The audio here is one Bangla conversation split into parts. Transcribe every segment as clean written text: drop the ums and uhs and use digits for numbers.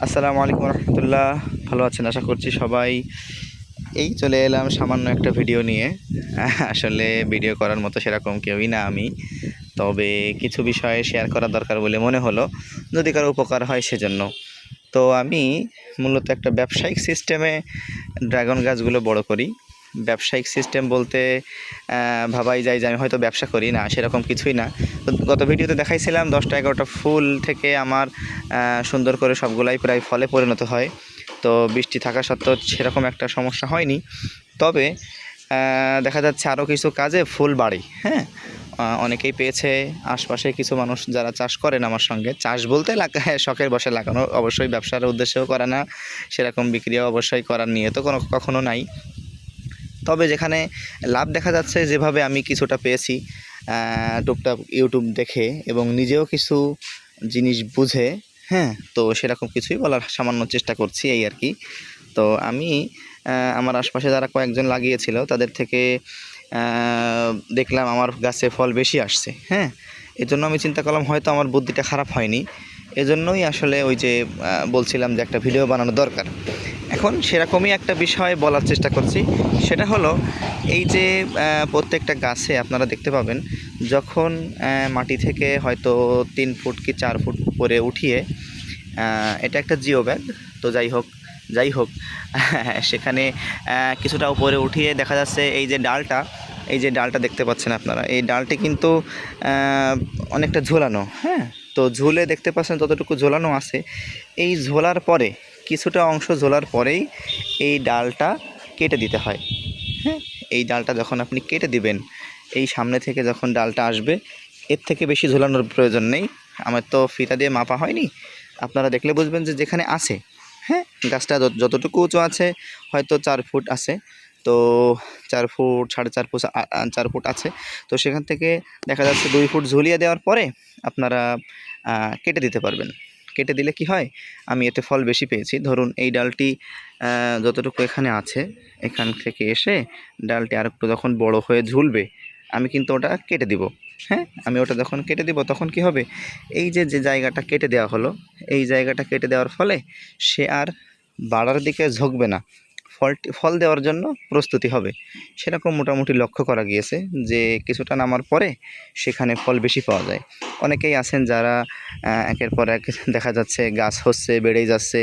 আসসালামু আলাইকুম রহমতুল্লাহ। ভালো আছেন আশা করছি সবাই। এই চলে এলাম সামান্য একটা ভিডিও নিয়ে। আসলে ভিডিও করার মতো সেরকম কেউই না আমি, তবে কিছু বিষয়ে শেয়ার করা দরকার বলে মনে হলো, যদি কারো উপকার হয় সেজন্য। তো আমি মূলত একটা ব্যবসায়িক সিস্টেমে ড্রাগন গাছগুলো বড় করি। ব্যবসায়িক সিস্টেম বলতে ভাবাই যায় যে আমি হয়তো ব্যবসা করি, না সেরকম কিছুই না। তো গত ভিডিওতে দেখাইছিলাম 10টা-11টা ফুল থেকে আমার সুন্দর করে সবগুলাই প্রায় ফলে পরিণত হয়। তো বৃষ্টি থাকা সত্ত্বেও সেরকম একটা সমস্যা হয়নি। তবে দেখা যাচ্ছে আরও কিছু কাজে ফুল বাড়ে। হ্যাঁ, অনেকেই পেয়েছে। আশপাশে কিছু মানুষ যারা চাষ করেন আমার সঙ্গে, চাষ বলতে শখের বসে লাগানো, অবশ্যই ব্যবসার উদ্দেশ্যেও করে না, সেরকম বিক্রিয়াও অবশ্যই করার নিয়ে তো কখনো নাই। তবে যেখানে লাভ দেখা যাচ্ছে, যেভাবে আমি কিছুটা পেয়েছি টুকটাক ইউটিউব দেখে এবং নিজেও কিছু জিনিস বুঝে, হ্যাঁ, তো সেরকম কিছুই বলার সামান্য চেষ্টা করছি এই আর কি। তো আমি আমার আশপাশে যারা কয়েকজন লাগিয়েছিল তাদের থেকে দেখলাম আমার গাছে ফল বেশি আসছে। হ্যাঁ, এজন্য আমি চিন্তা করলাম হয়তো আমার বুদ্ধিটা খারাপ হয়নি। এজন্যই আসলে ওই যে বলছিলাম যে একটা ভিডিও বানানো দরকার। এখন সেরকমই একটা বিষয় বলার চেষ্টা করছি, সেটা হলো এই যে প্রত্যেকটা গাছে আপনারা দেখতে পাবেন, যখন মাটি থেকে হয়তো 3 ফুট কি 4 ফুট উপরে উঠিয়ে, এটা একটা জিও ব্যাগ, তো যাই হোক সেখানে কিছুটা উপরে উঠিয়ে দেখা যাচ্ছে এই যে ডালটা দেখতে পাচ্ছেন আপনারা, এই ডালটি কিন্তু অনেকটা ঝোলানো। হ্যাঁ, তো ঝুলে দেখতে পাচ্ছেন ততটুকু ঝোলানো আছে। এই ঝোলার পরে কিছুটা অংশ ঝোলার পরেই এই ডালটা কেটে দিতে হয়। হ্যাঁ, এই ডালটা যখন আপনি কেটে দিবেন, এই সামনে থেকে যখন ডালটা আসবে, এর থেকে বেশি ঝোলানোর প্রয়োজন নেই। আমার তো ফিতা দিয়ে মাপা হয়নি, আপনারা দেখলে বুঝবেন যে যেখানে আছে। হ্যাঁ, গাছটা যতটুকু উঁচু আছে, হয়তো 4 ফুট আছে, তো 4 ফুট 4.5 ফুট 4 ফুট আছে। তো সেখান থেকে দেখা যাচ্ছে 2 ফুট ঝুলিয়ে দেওয়ার পরে আপনারা কেটে দিতে পারবেন। কেটে দিলে কি হয়, আমি এতে ফল বেশি পেয়েছি। ধরুন এই ডালটি যতটুকু এখানে আছে, এখান থেকে এসে ডালটি আরেকটু যখন বড় হয়ে ঝুলবে, আমি কিন্তু ওটা কেটে দিব। হ্যাঁ, আমি ওটা যখন কেটে দিব তখন কি হবে, এই যে জায়গাটা কেটে দেওয়া হলো, এই জায়গাটা কেটে দেওয়ার ফলে সে আর বাড়ার দিকে ঝুঁকবে না, ফল দেওয়ার জন্য প্রস্তুতি হবে। সেরকম মোটামুটি লক্ষ্য করা গিয়েছে যে কিছুটা নামার পরে সেখানে ফল বেশি পাওয়া যায়। অনেকেই আছেন যারা একের পর এক দেখা যাচ্ছে গাছ হচ্ছে, বেড়েই যাচ্ছে,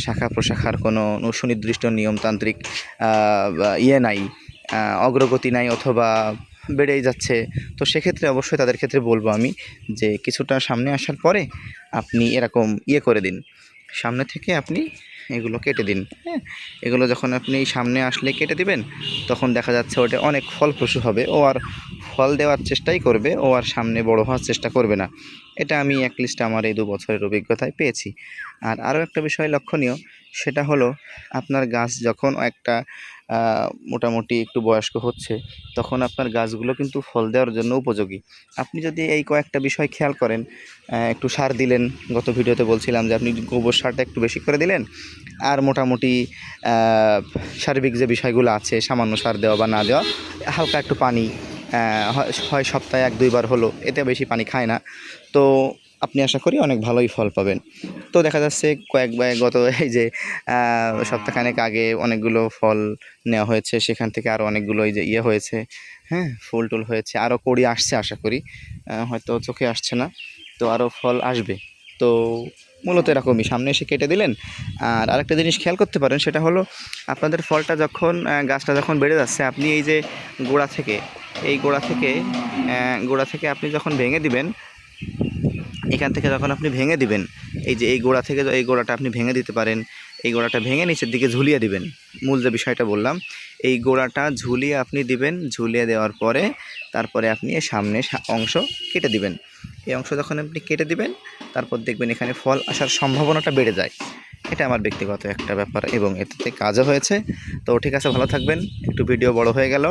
শাখা প্রশাখার কোনো সুনির্দিষ্ট নিয়মতান্ত্রিক নাই, অগ্রগতি নাই, অথবা বেড়েই যাচ্ছে। তো সেক্ষেত্রে অবশ্যই তাদের ক্ষেত্রে বলবো আমি যে কিছুটা সামনে আসার পরে আপনি এরকম করে দিন, সামনে থেকে আপনি এগুলো কেটে দিন। হ্যাঁ, এগুলো যখন আপনি সামনে আসলে কেটে দিবেন, তখন দেখা যাচ্ছে ওটা অনেক ফলপ্রসূ হবে। ও আর ফল দেওয়ার চেষ্টাই করবে, ও আর সামনে বড় হওয়ার চেষ্টা করবে না। এটা আমি লিস্ট আমার এই 2 বছরের অভিজ্ঞতায় পেয়েছি। আর আরও একটা বিষয় লক্ষণীয়, সেটা হলো আপনার গাছ যখন একটা মোটামুটি একটু বয়স্ক হচ্ছে, তখন আপনার গাছগুলো কিন্তু ফল দেওয়ার জন্য উপযোগী। আপনি যদি এই কয়েকটা বিষয় খেয়াল করেন, একটু সার দিলেন, গত ভিডিওতে বলছিলাম যে আপনি গোবর সারটা একটু বেশি করে দিলেন, আর মোটামুটি সার্বিক যে বিষয়গুলো আছে, সামান্য সার দেওয়া বা না দেওয়া, হালকা একটু পানি, হয় সপ্তাহে 1-2 বার হলো, এতে বেশি পানি খায় না, তো আপনি আশা করি অনেক ভালোই ফল পাবেন। তো দেখা যাচ্ছে কয়েকবার গত এই যে সপ্তাহখানেক আগে অনেকগুলো ফল নেওয়া হয়েছে, সেখান থেকে আরও অনেকগুলো এই যে হয়েছে। হ্যাঁ, ফুল টুল হয়েছে, আরও কড়ি আসছে আশা করি, হয়তো চোখে আসছে না, তো আরও ফল আসবে। তো মূলত এরকমই, সামনে এসে কেটে দিলেন। আর আরেকটা জিনিস খেয়াল করতে পারেন, সেটা হলো আপনাদের ফলটা যখন গাছটা যখন বেড়ে যাচ্ছে, আপনি এই যে গোড়া থেকে এই গোড়া থেকে আপনি যখন ভেঙে দিবেন, এখান থেকে যখন আপনি ভেঙে দিবেন, এই যে এই গোড়া থেকে এই গোড়াটা আপনি ভেঙে দিতে পারেন, এই গোড়াটা ভেঙে নিচের দিকে ঝুলিয়ে দিবেন। মূল যে বিষয়টা বললাম, এই গোড়াটা ঝুলিয়ে আপনি দিবেন, ঝুলিয়ে দেওয়ার পরে তারপরে আপনি এই সামনের অংশ কেটে দিবেন। এই অংশ যখন আপনি কেটে দিবেন, তারপর দেখবেন এখানে ফল আসার সম্ভাবনাটা বেড়ে যায়। এটা আমার ব্যক্তিগত একটা ব্যাপার এবং এটাতে কাজও হয়েছে। তো ঠিক আছে, ভালো থাকবেন। একটু ভিডিও বড় হয়ে গেল,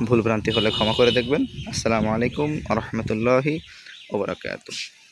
ভুলভ্রান্তি হলে ক্ষমা করে দেখবেন। আসসালামু আলাইকুম ওয়া রাহমাতুল্লাহি ওয়া বারাকাতুহু।